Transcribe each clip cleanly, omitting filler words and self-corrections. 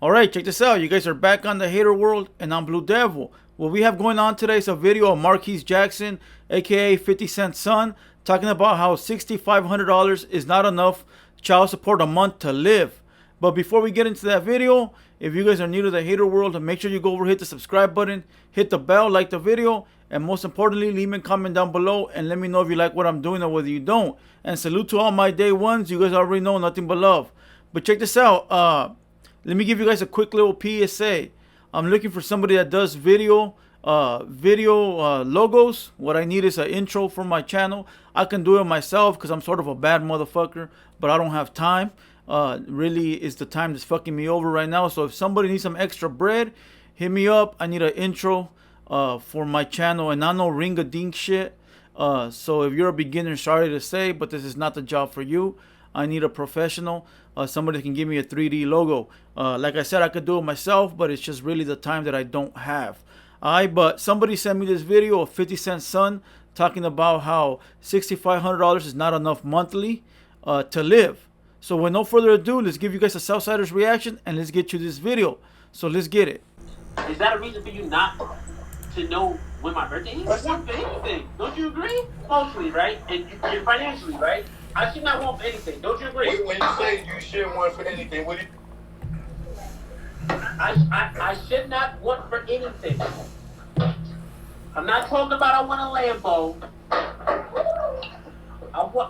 Alright, check this out. You guys are back on the Hater World, and I'm Blue Devil. What we have going on today is a video of Marquise Jackson, aka 50 Cent's son, talking about how $6,500 is not enough child support a month to live. But before we get into that video, if you guys are new to the Hater World, make sure you go over, hit the subscribe button, hit the bell, like the video, and most importantly, leave me a comment down below and let me know if you like what I'm doing or whether you don't. And salute to all my day ones. You guys already know nothing but love. But check this out. Let me give you guys a quick little PSA. I'm looking for somebody that does video logos. What I need is an intro for my channel. I can do it myself because I'm sort of a bad motherfucker, but I don't have time. Really is the time that's fucking me over right now. So if somebody needs some extra bread, hit me up. I need an intro for my channel, and I know ring-a-ding shit. So if you're a beginner, sorry to say, but this is not the job for you. I need a professional, somebody that can give me a 3D logo. Like I said, I could do it myself, but it's just really the time that I don't have. But somebody sent me this video of 50 Cent's son talking about how $6,500 is not enough monthly to live. So with no further ado, let's give you guys a Southsider's reaction and let's get to this video. So let's get it. Is that a reason for you not to know when my birthday is? I want for anything. Don't you agree? Mostly, right? And you're financially, right? I should not want for anything. Don't you agree? When you say you shouldn't want for anything, what do you... I should not want for anything. I'm not talking about I want a Lambo.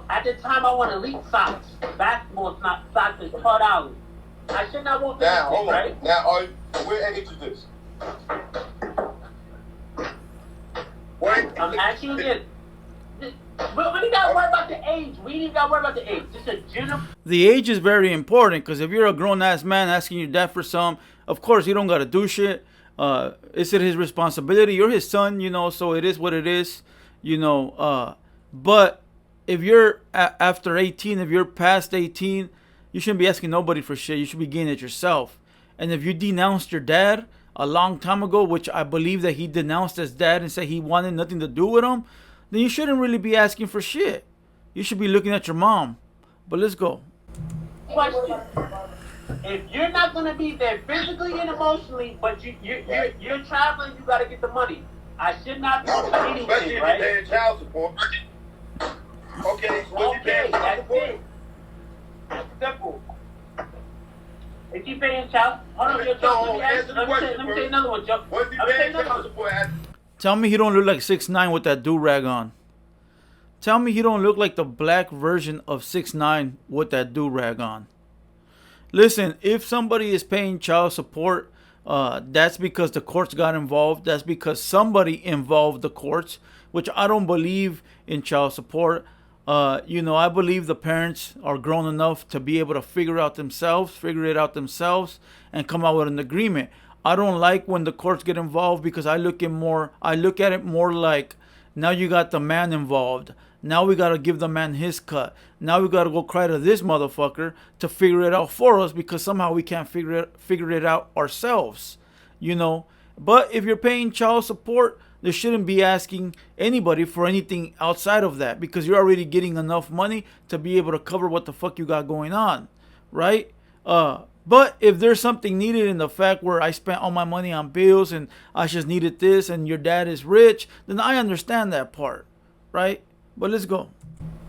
At the time, I want elite socks. Basketball socks is $12. I should not want for anything, hold on. Right? Now, what age is this? What? I'm asking you again. But we didn't got to worry about the age. We didn't got to worry about the age. Just a general. The age is very important because if you're a grown-ass man asking your dad for some, of course, you don't got to do shit. Is it his responsibility? You're his son, you know, so it is what it is, you know. But if you're after 18, if you're past 18, you shouldn't be asking nobody for shit. You should be getting it yourself. And if you denounced your dad a long time ago, which I believe that he denounced his dad and said he wanted nothing to do with him, then you shouldn't really be asking for shit. You should be looking at your mom. But let's go. Question. If you're not going to be there physically and emotionally, but you're traveling, you got to get the money. I should not be doing anything, especially if right? you're paying child support. Okay, so what you paying child that's support? it. That's simple. If you paying child, hold on, Joe. Let me say another one, Joe. What's he paying child support at? Tell me he don't look like 6ix9ine with that do-rag on. Tell me he don't look like the black version of 6ix9ine with that do-rag on. Listen, if somebody is paying child support, that's because the courts got involved. That's because somebody involved the courts, which I don't believe in child support. You know, I believe the parents are grown enough to be able to figure it out themselves, and come out with an agreement. I don't like when the courts get involved because I look at it more like, now you got the man involved. Now we got to give the man his cut. Now we got to go cry to this motherfucker to figure it out for us because somehow we can't figure it out ourselves, you know. But if you're paying child support, there shouldn't be asking anybody for anything outside of that because you're already getting enough money to be able to cover what the fuck you got going on, right? But if there's something needed in the fact where I spent all my money on bills and I just needed this and your dad is rich, then I understand that part, right? But let's go.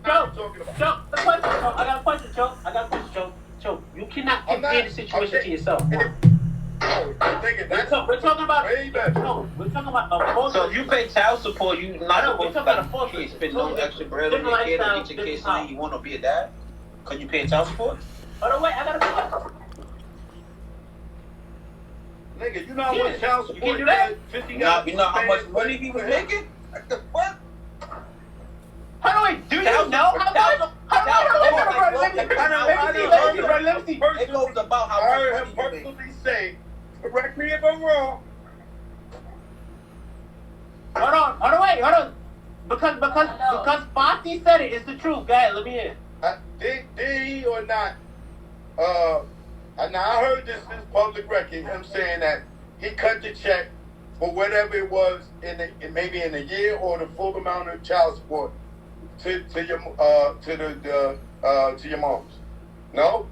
Joe, I got a question, Joe. You cannot compare the situation to yourself. We're talking about. No, we're talking about. So if you pay child support, you not we're talking about a force. you spend no extra bread on your kid to get your kid saying you want to be a dad? Cause you pay child support? Oh no, wait, I got a question. Nigga, you know how much child support you can do that? You know how much money he was making? What the fuck? How do I do you know? Let me see. It goes about how I heard much him money you personally say, correct me if I'm wrong. Hold on. Because Fonty said it. It's the truth. Go ahead, let me hear. Did he or not? Now I heard this public record. Him saying that he cut the check for whatever it was maybe in a year or the full amount of child support to your moms. No.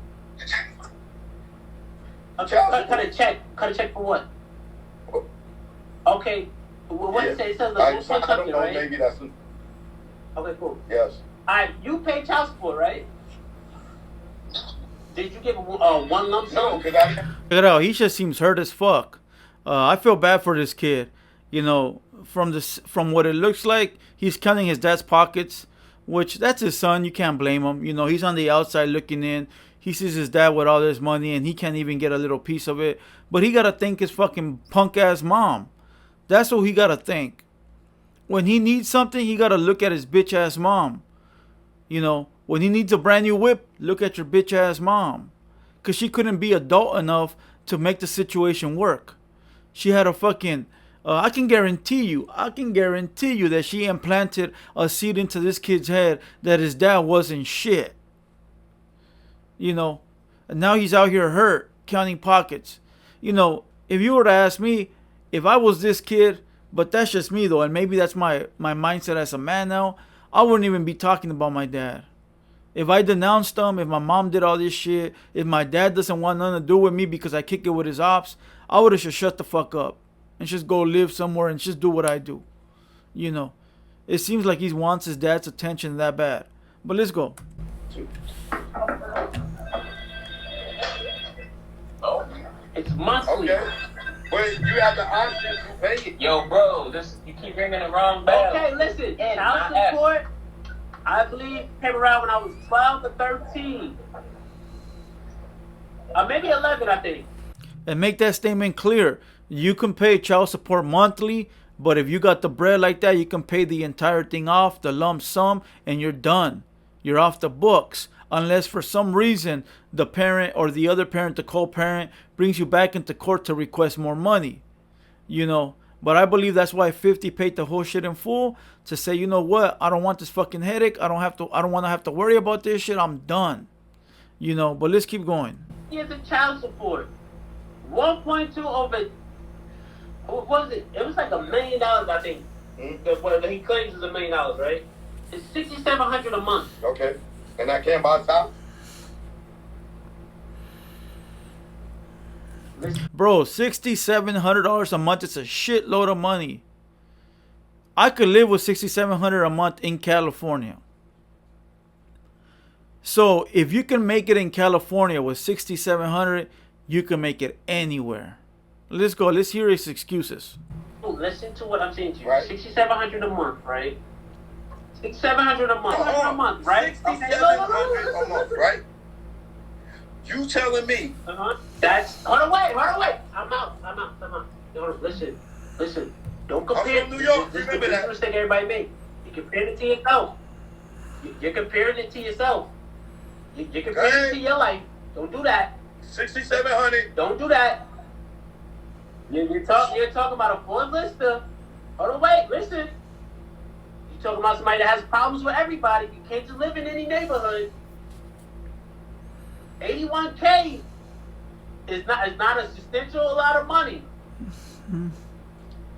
Cut a check for what? Okay. What it says? It says I don't something, know. right? Maybe that's. Okay, cool. Yes. All right, you pay child support, right? Did you give one lump sum? No, because I. Check it out. He just seems hurt as fuck. I feel bad for this kid. You know, from what it looks like, he's counting his dad's pockets, which that's his son. You can't blame him. You know, he's on the outside looking in. He sees his dad with all this money, and he can't even get a little piece of it. But he gotta thank his fucking punk ass mom. That's what he gotta think. When he needs something, he gotta look at his bitch ass mom. You know, when he needs a brand new whip, look at your bitch ass mom. Cause she couldn't be adult enough to make the situation work. She had a fucking, I can guarantee you that she implanted a seed into this kid's head that his dad wasn't shit. You know, and now he's out here hurt, counting pockets. You know, if you were to ask me, if I was this kid, but that's just me though, and maybe that's my mindset as a man now, I wouldn't even be talking about my dad. If I denounced him, if my mom did all this shit, if my dad doesn't want nothing to do with me because I kick it with his ops, I would have just shut the fuck up and just go live somewhere and just do what I do. You know, it seems like he wants his dad's attention that bad. But let's go. Oh, it's monthly. Okay. But you have the option to pay it. Yo, bro, you keep ringing the wrong bell. Okay, listen. Child support, I believe, came around when I was 12 to 13. Maybe 11, I think. And make that statement clear. You can pay child support monthly, but if you got the bread like that, you can pay the entire thing off, the lump sum, and you're done. You're off the books. Unless for some reason the parent or the other parent, the co-parent, brings you back into court to request more money. You know, but I believe that's why 50 paid the whole shit in full to say, you know what, I don't want this fucking headache. I don't want to have to worry about this shit. I'm done. You know, but let's keep going. Here's the child support. 1.2 over, what was it? It was like $1 million, I think. What he claims is $1 million, right? It's $6,700 a month. Okay. And I can't buy top? Bro, $6,700 a month is a shitload of money. I could live with $6,700 a month in California. So if you can make it in California with $6,700, you can make it anywhere. Let's go. Let's hear his excuses. Listen to what I'm saying to you. Right. $6,700 a month, right? $6,700 a month, right? $6,700 a month, right? You telling me? That's. Hold on, wait. I'm out. No, listen. Don't compare. I'm from New York. This is Remember the that. mistake everybody make. You're comparing it to yourself. You're comparing it to yourself. You're comparing it to your life. Don't do that. $6,700. Don't do that. You're talking about a Ford Lister. Hold on, wait. Listen. You're talking about somebody that has problems with everybody. You can't just live in any neighborhood. $81K is not a substantial lot of money.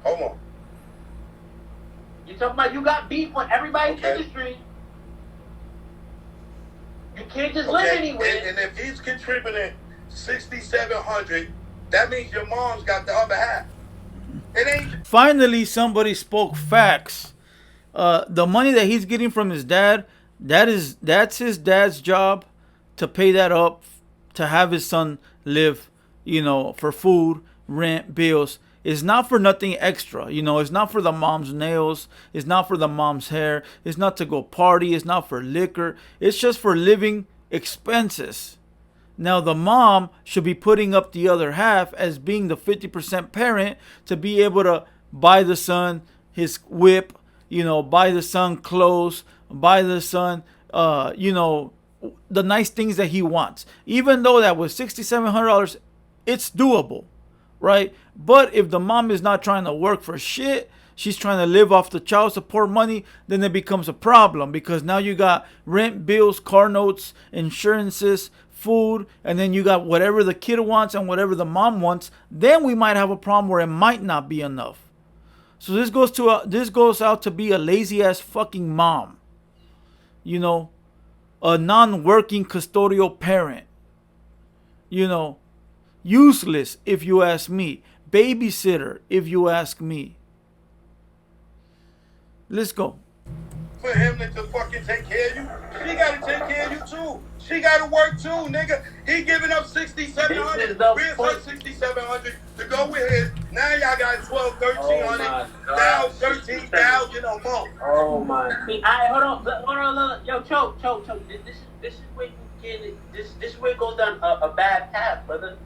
Hold on. You're talking about you got beef with everybody's Okay. industry. You can't just live anywhere. And if he's contributing $6,700, that means your mom's got the other half. It ain't. Finally, somebody spoke facts. The money that he's getting from his dad, that's his dad's job to pay that up, to have his son live, you know, for food, rent, bills. It's not for nothing extra, you know. It's not for the mom's nails. It's not for the mom's hair. It's not to go party. It's not for liquor. It's just for living expenses. Now, the mom should be putting up the other half as being the 50% parent to be able to buy the son his whip, you know, buy the son clothes, buy the son, you know, the nice things that he wants. Even though that was $6,700, it's doable, right? But if the mom is not trying to work for shit, she's trying to live off the child support money, then it becomes a problem, because now you got rent, bills, car notes, insurances, food, and then you got whatever the kid wants and whatever the mom wants. Then we might have a problem where it might not be enough. So this goes out to be a lazy ass fucking mom, you know, a non-working custodial parent, you know. Useless, if you ask me. Babysitter, if you ask me. Let's go. For him to fucking take care of you, she gotta take care of you too. She gotta work too, nigga. He giving up 6,700. Where's her 6,700 to go with his? Now y'all got 12, 1,300. Now 13,000 a month. Oh my. Alright, hold on. Yo, choke. This is where you get it. This is where it goes down a bad path, brother.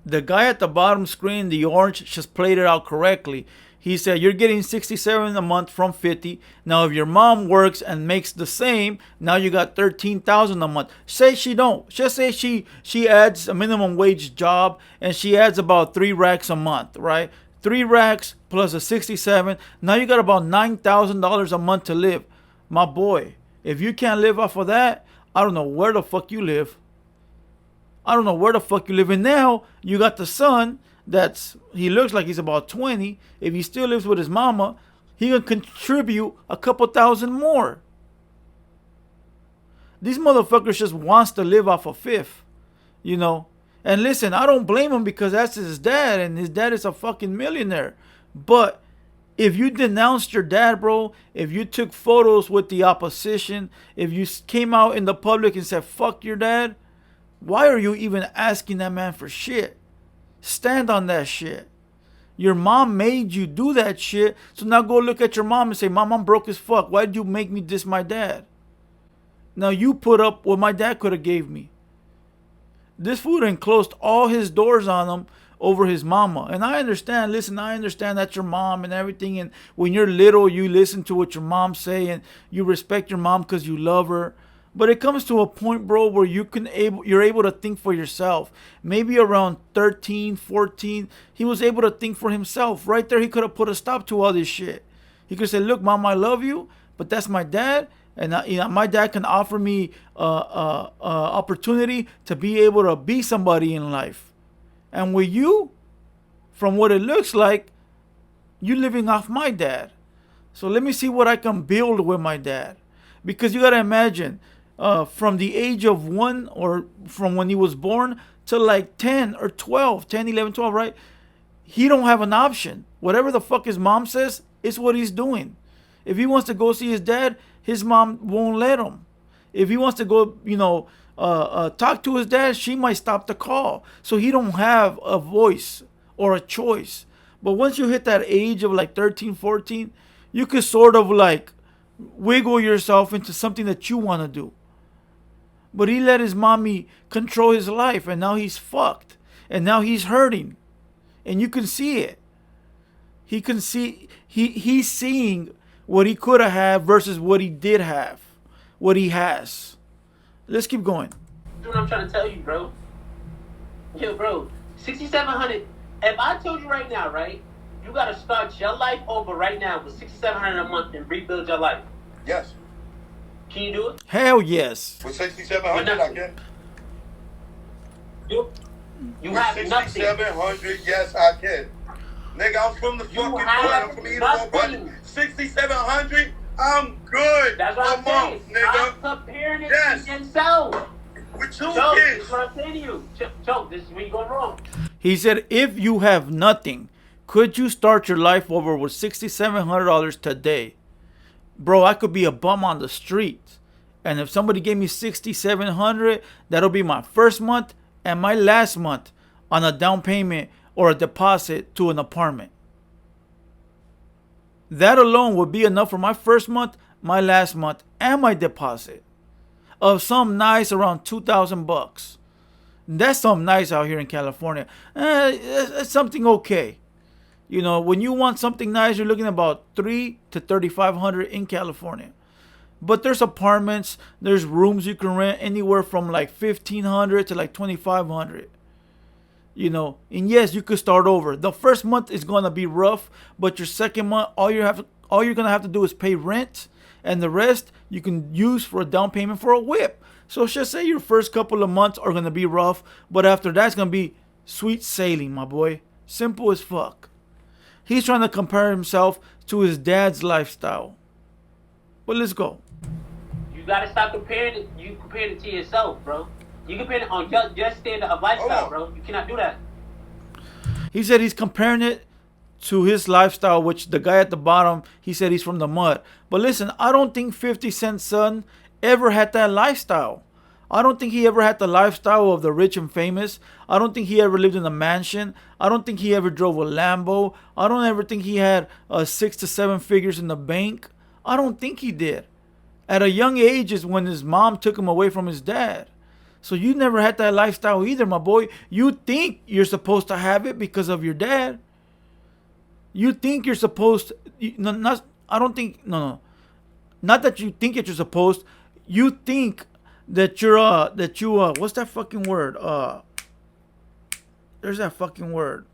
The guy at the bottom screen, the orange, just played it out correctly. He said, you're getting 67 a month from 50. Now, if your mom works and makes the same, now you got 13,000 a month. Say she don't. Just say she adds a minimum wage job and she adds about 3 racks a month, right? 3 racks plus a 67. Now you got about $9,000 a month to live. My boy, if you can't live off of that, I don't know where the fuck you live. I don't know where the fuck you live. And now you got the son he looks like he's about 20. If he still lives with his mama, he can contribute a couple thousand more. These motherfuckers just wants to live off a fifth, you know. And listen, I don't blame him because that's his dad, and his dad is a fucking millionaire. But if you denounced your dad, bro, if you took photos with the opposition, if you came out in the public and said, fuck your dad, why are you even asking that man for shit? Stand on that shit. Your mom made you do that shit. So now go look at your mom and say, Mom, I'm broke as fuck. Why did you make me diss my dad? Now you put up what my dad could have gave me. This fool done closed all his doors on him over his mama. And I understand, listen, I understand that's your mom and everything. And when you're little, you listen to what your mom say and you respect your mom because you love her. But it comes to a point, bro, where you're able to think for yourself. Maybe around 13, 14, he was able to think for himself. Right there, he could have put a stop to all this shit. He could say, look, Mom, I love you, but that's my dad. And my dad can offer me opportunity to be able to be somebody in life. And with you, from what it looks like, you living off my dad. So let me see what I can build with my dad. Because you got to imagine, from the age of 1 or from when he was born to like 10 or 12, 10, 11, 12, right? He don't have an option. Whatever the fuck his mom says is what he's doing. If he wants to go see his dad, his mom won't let him. If he wants to go, talk to his dad, she might stop the call. So he don't have a voice or a choice. But once you hit that age of like 13, 14, you could sort of like wiggle yourself into something that you want to do. But he let his mommy control his life, and now he's fucked. And now he's hurting. And you can see it. He can see, he's seeing what he could have had versus what he did have. What he has. Let's keep going. That's what I'm trying to tell you, bro. Yo, bro, 6,700. If I told you right now, right, you got to start your life over right now with 6,700 a month and rebuild your life. Yes. Can you do it? Hell yes. With 6,700, I can. You With have nothing. 6,700, yes, I can. Nigga, I'm from the fucking point. I'm from either budget. 6,700, I'm good. That's what I'm saying. Nigga. I'm comparing it Yes. to yourself. With 2 Choke, this kids. is what I'm saying to you. Choke, this is where you go wrong. He said, if you have nothing, could you start your life over with $6,700 today? Bro, I could be a bum on the street. And if somebody gave me $6,700, that'll be my first month and my last month on a down payment or a deposit to an apartment. That alone would be enough for my first month, my last month, and my deposit of some nice around $2,000. That's something nice out here in California. It's something okay. You know, when you want something nice, you're looking at about $3,000 to $3,500 in California. But there's apartments, there's rooms you can rent anywhere from like $1,500 to like $2,500. You know, and yes, you could start over. The first month is gonna be rough, but your second month, all you're gonna have to do is pay rent, and the rest you can use for a down payment for a whip. So just say your first couple of months are gonna be rough, but after that's gonna be sweet sailing, my boy. Simple as fuck. He's trying to compare himself to his dad's lifestyle. But let's go. You gotta stop comparing it. You comparing it to yourself, bro. You compare it on just standard of lifestyle, bro. You cannot do that. He said he's comparing it to his lifestyle, which the guy at the bottom, he said he's from the mud. But listen, I don't think 50 Cent's son ever had that lifestyle. I don't think he ever had the lifestyle of the rich and famous. I don't think he ever lived in a mansion. I don't think he ever drove a Lambo. I don't ever think he had 6 to 7 figures in the bank. I don't think he did. At a young age is when his mom took him away from his dad. So you never had that lifestyle either, my boy. You think you're supposed to have it because of your dad. You think you're supposed to, not that you think that you're supposed. You think that what's that fucking word? There's that fucking word.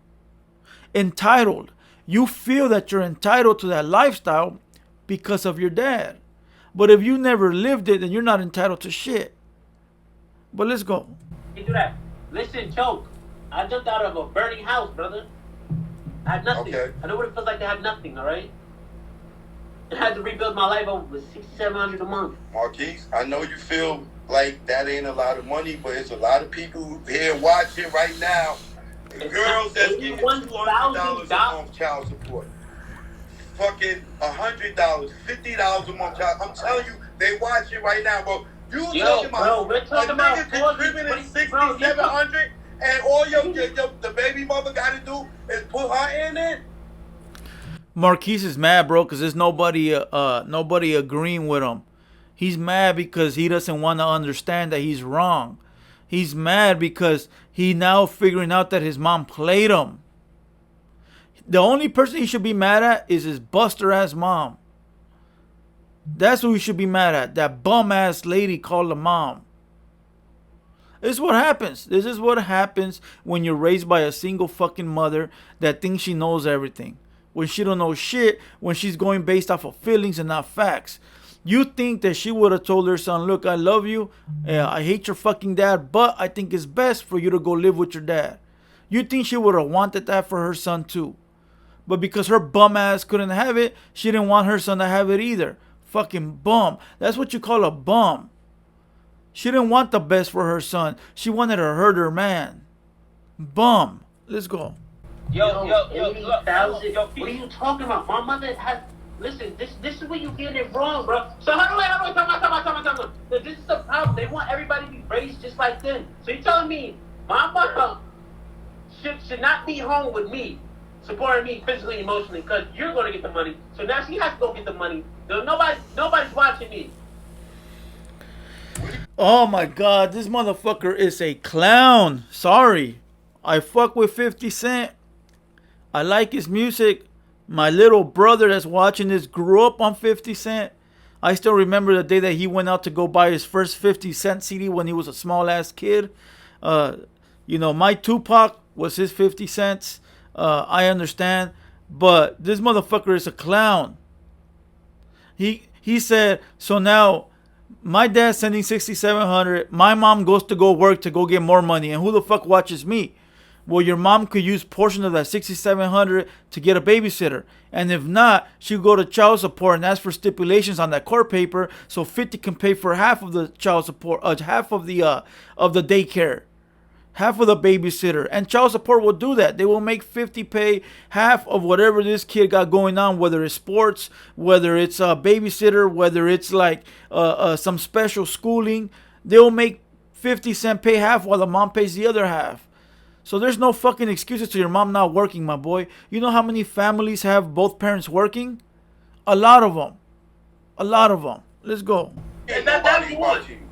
Entitled. You feel that you're entitled to that lifestyle because of your dad. But if you never lived it, then you're not entitled to shit. But let's go. You do that. Listen, Choke. I jumped out of a burning house, brother. I had nothing. Okay. I know what it feels like to have nothing, all right? I had to rebuild my life over with $6,700 a month. Marquise, I know you feel like that ain't a lot of money, but it's a lot of people here watching right now. Girls that's getting $200 a month child support. Fucking $100, $50 a month child. I'm telling you, they watching right now, bro. You talking about we're talking about contributing $6,700 and all the baby mother got to do is put her in it. Marquise is mad, bro, because there's nobody agreeing with him. He's mad because he doesn't want to understand that he's wrong. He's mad because he now figuring out that his mom played him. The only person he should be mad at is his buster ass mom. That's who he should be mad at. That bum ass lady called a mom. This is what happens. This is what happens when you're raised by a single fucking mother that thinks she knows everything. When she don't know shit, when she's going based off of feelings and not facts. You think that she would have told her son, look, I love you. I hate your fucking dad, but I think it's best for you to go live with your dad. You think she would have wanted that for her son too. But because her bum ass couldn't have it, she didn't want her son to have it either. Fucking bum. That's what you call a bum. She didn't want the best for her son. She wanted to hurt her man. Bum. Let's go. Yo, what are you talking about? My mother has... Listen, this is where you getting it wrong, bro. So how do I talk about? This is the problem. They want everybody to be raised just like them. So you're telling me my mother should not be home with me, supporting me physically and emotionally, because you're going to get the money. So now she has to go get the money. Nobody's watching me. Oh my God, this motherfucker is a clown. Sorry. I fuck with 50 Cent. I like his music. My little brother that's watching this grew up on 50 Cent. I still remember the day that he went out to go buy his first 50 Cent CD when he was a small ass kid. My Tupac was his 50 cents. I understand. But this motherfucker is a clown. He said, so now my dad's sending $6,700. My mom goes to go work to go get more money. And who the fuck watches me? Well, your mom could use portion of that $6,700 to get a babysitter. And if not, she'll go to child support and ask for stipulations on that court paper so 50 can pay for half of the child support, half of the daycare, half of the babysitter. And child support will do that. They will make 50 pay half of whatever this kid got going on, whether it's sports, whether it's a babysitter, whether it's like some special schooling. They'll make 50 Cent pay half while the mom pays the other half. So there's no fucking excuses to your mom not working, my boy. You know how many families have both parents working? A lot of them. A lot of them. Let's go. Nobody watching.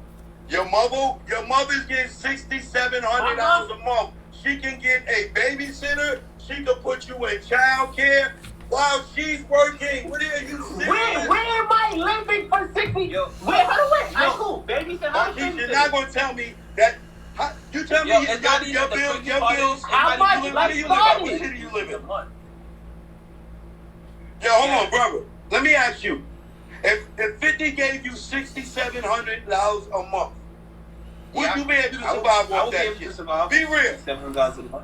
Your mother's getting $6,700 a month. She can get a babysitter. She can put you in child care while she's working. What are you serious? Where am I living for 60? How do I? Cool. Babysitter. Marquise, you're not gonna tell me that. You tell me your bills. How much? What city you live in? Yo, hold on, brother. Let me ask you. If 50 gave you $6,700 a month, would you be able to survive off that shit? Be real.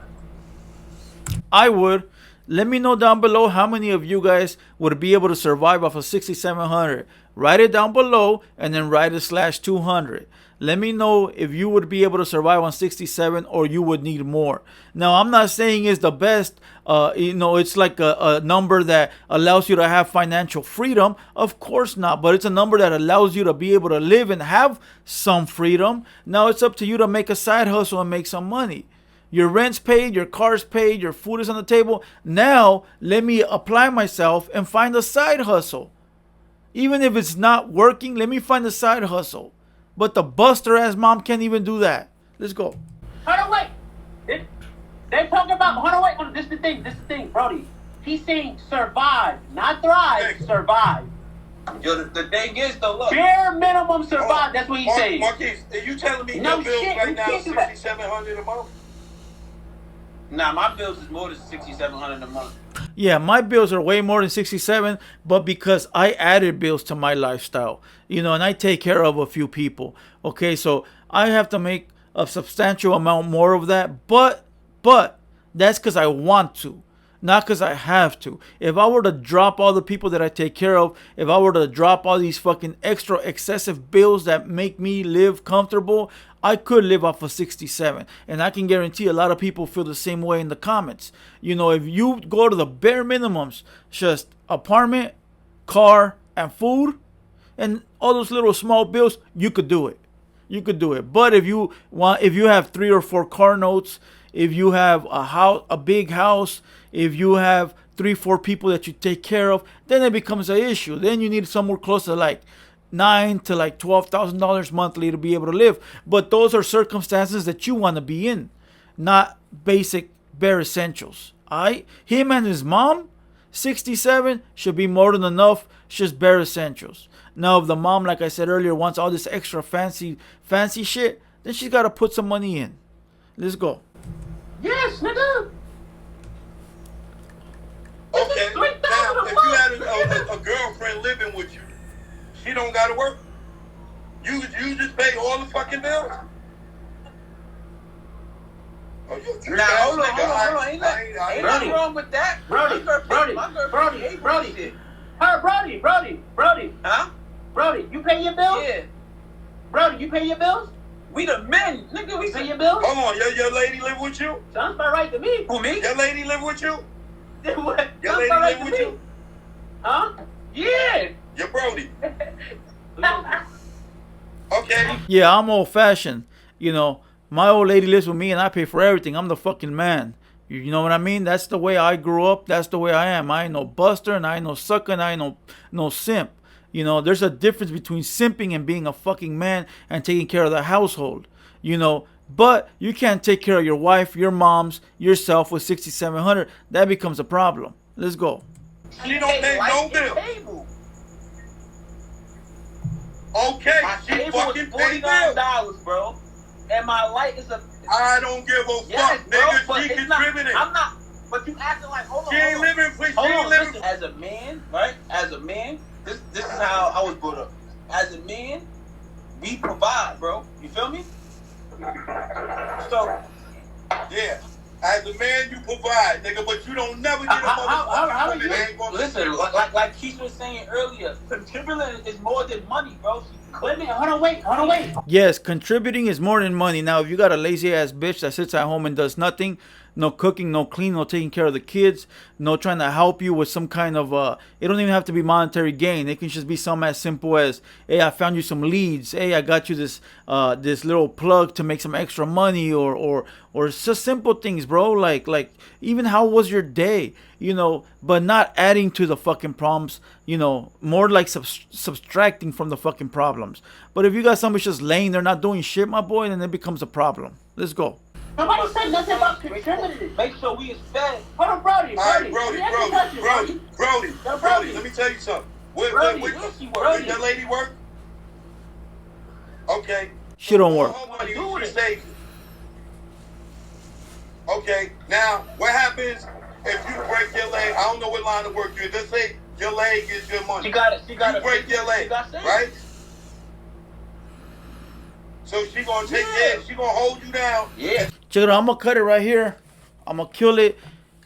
I would. Let me know down below how many of you guys would be able to survive off of 6,700. Write it down below and then write it /200. Let me know if you would be able to survive on 67 or you would need more. Now, I'm not saying it's the best. It's like a number that allows you to have financial freedom. Of course not. But it's a number that allows you to be able to live and have some freedom. Now, it's up to you to make a side hustle and make some money. Your rent's paid, your car's paid, your food is on the table. Now, let me apply myself and find a side hustle. Even if it's not working, let me find a side hustle. But the buster ass mom can't even do that. Let's go. Hold on, wait. They talking about, hold on, wait. This is the thing, Brody. He's saying survive, not thrive, survive. Yo, the thing is, though, look. Bare minimum survive, that's what he's saying. Marquise, are you telling me No your bills shit, right you now can't do that. $6,700 a month? Nah, my bills is more than $6,700 a month. Yeah, my bills are way more than 67, but because I added bills to my lifestyle, and I take care of a few people. Okay, so I have to make a substantial amount more of that, but that's because I want to, not because I have to. If I were to drop all the people that I take care of, if I were to drop all these fucking extra excessive bills that make me live comfortable, I could live off of 67. And I can guarantee a lot of people feel the same way in the comments. If you go to the bare minimums, just apartment, car, and food, and all those little small bills, you could do it. You could do it. But if you have 3 or 4 car notes, if you have a big house, if you have 3, 4 people that you take care of, then it becomes an issue. Then you need somewhere close to like $9,000 to like $12,000 monthly to be able to live. But those are circumstances that you want to be in, not basic bare essentials. Him and his mom, 67 should be more than enough. Just bare essentials. Now, if the mom, like I said earlier, wants all this extra fancy shit, then she's got to put some money in. Let's go. Yes, nigga. Okay, now, if you had a girlfriend living with you, she don't gotta work. You just pay all the fucking bills. Oh, you Nah, hold on. Ain't nothing wrong with that. Brody. Huh? Brody, you pay your bills? Yeah. Brody, you pay your bills? We the men, nigga. We Pay your bills? Hold on, your lady live with you? Sounds about right to me. Who, me? Your lady live with you? What? Your Sounds lady about right live to with me. you? Huh? Yeah. Your Brody. Okay. Yeah, I'm old fashioned. My old lady lives with me and I pay for everything. I'm the fucking man. You know what I mean? That's the way I grew up. That's the way I am. I ain't no buster and I ain't no sucker and I ain't no simp. There's a difference between simping and being a fucking man and taking care of the household. But you can't take care of your wife, your moms, yourself with 6,700. That becomes a problem. Let's go. She don't pay no bill. Okay, My she table fucking is pay bills. $49, bro. And my light is I don't give a yes, fuck, bro, nigga. but She it's not, contributing. I'm not. But you acting like, hold on. She ain't living for. She ain't living. Listen, as a man, right? As a man, this is how I was brought up. As a man, we provide, bro. You feel me? So, Yeah. As a man, you provide, nigga, but you don't never get a how motherfucker that ain't gonna listen, like Keith was saying earlier, contributing is more than money, bro. Wait a minute, hold on, wait. Yes, contributing is more than money. Now, if you got a lazy ass bitch that sits at home and does nothing, no cooking, no cleaning, no taking care of the kids, no trying to help you with some kind of, it don't even have to be monetary gain. It can just be something as simple as, hey, I found you some leads. Hey, I got you this little plug to make some extra money, or just simple things, bro. Like even how was your day, but not adding to the fucking problems, more like subtracting from the fucking problems. But if you got somebody just laying there not doing shit, my boy, then it becomes a problem. Let's go. Nobody said nothing about contributing. Make sure we is fed. Hold on, Brody. All right, Brody, let me tell you something. Where your lady work? Okay. Shit don't work. She saves it. Okay, now, what happens if you break your leg? I don't know what line of work you're in. Let's say your leg is your money. She got it. You break your leg, right? So she gonna take care. She gonna hold you down. Yeah. Check it out. I'm gonna cut it right here. I'm gonna kill it.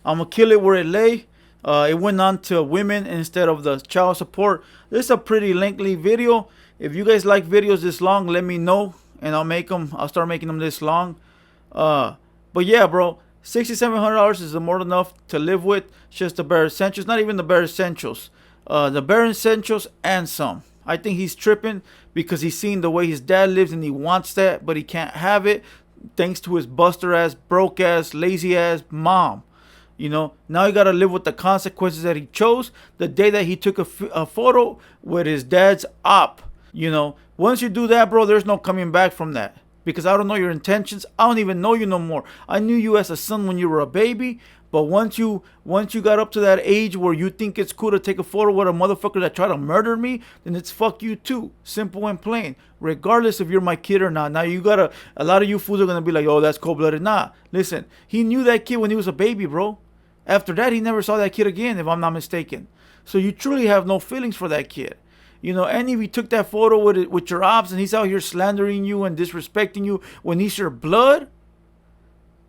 I'm gonna kill it where it lay. It went on to women instead of the child support. This is a pretty lengthy video. If you guys like videos this long, let me know, and I'll start making them this long. But yeah, bro, $6,700 is more than enough to live with. It's just the bare essentials, not even the bare essentials. The bare essentials and some. I think he's tripping because he's seen the way his dad lives and he wants that, but he can't have it thanks to his buster ass, broke ass, lazy ass mom. You know, now you got to live with the consequences that he chose the day that he took a photo with his dad's op. You know, once you do that, bro, there's no coming back from that. Because I don't know your intentions. I don't even know you no more. I knew you as a son when you were a baby. But once you got up to that age where you think it's cool to take a photo with a motherfucker that tried to murder me, then it's fuck you too. Simple and plain. Regardless if you're my kid or not. Now you gotta, a lot of you fools are gonna be like, oh, that's cold-blooded. Nah, listen, he knew that kid when he was a baby, bro. After that, he never saw that kid again, if I'm not mistaken. So you truly have no feelings for that kid. You know, and if you took that photo with your ops and he's out here slandering you and disrespecting you when he's your blood,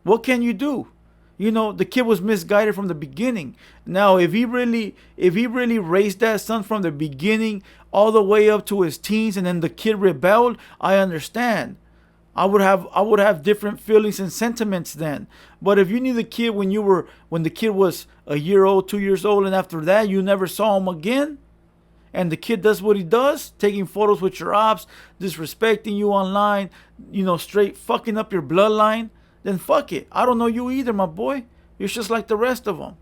what can you do? You know, the kid was misguided from the beginning. Now, if he really raised that son from the beginning all the way up to his teens and then the kid rebelled, I understand. I would have different feelings and sentiments then. But if you knew the kid when the kid was a year old, 2 years old, and after that you never saw him again, and the kid does what he does, taking photos with your ops, disrespecting you online, you know, straight fucking up your bloodline, then fuck it. I don't know you either, my boy. You're just like the rest of them.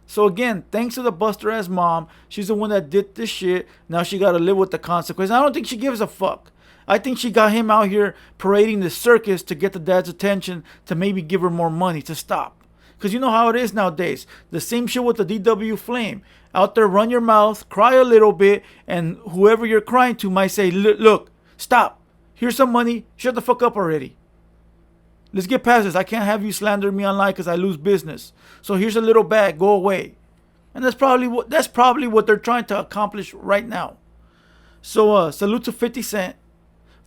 So again, thanks to the buster ass mom, she's the one that did this shit. Now she got to live with the consequences. I don't think she gives a fuck. I think she got him out here parading the circus to get the dad's attention, to maybe give her more money to stop. Because you know how it is nowadays. The same shit with the DW Flame. Out there, run your mouth, cry a little bit, and whoever you're crying to might say, look, stop. Here's some money. Shut the fuck up already. Let's get past this. I can't have you slander me online because I lose business. So here's a little bag. Go away. And that's probably what they're trying to accomplish right now. So salute to 50 Cent.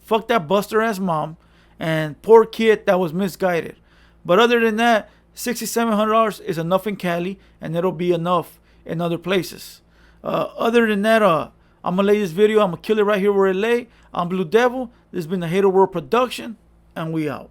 Fuck that buster ass mom. And poor kid that was misguided. But other than that, $6,700 is enough in Cali, and it'll be enough in other places. Other than that, I'm going to lay this video. I'm going to kill it right here where it lay. I'm Blue Devil. This has been the Hater World production, and we out.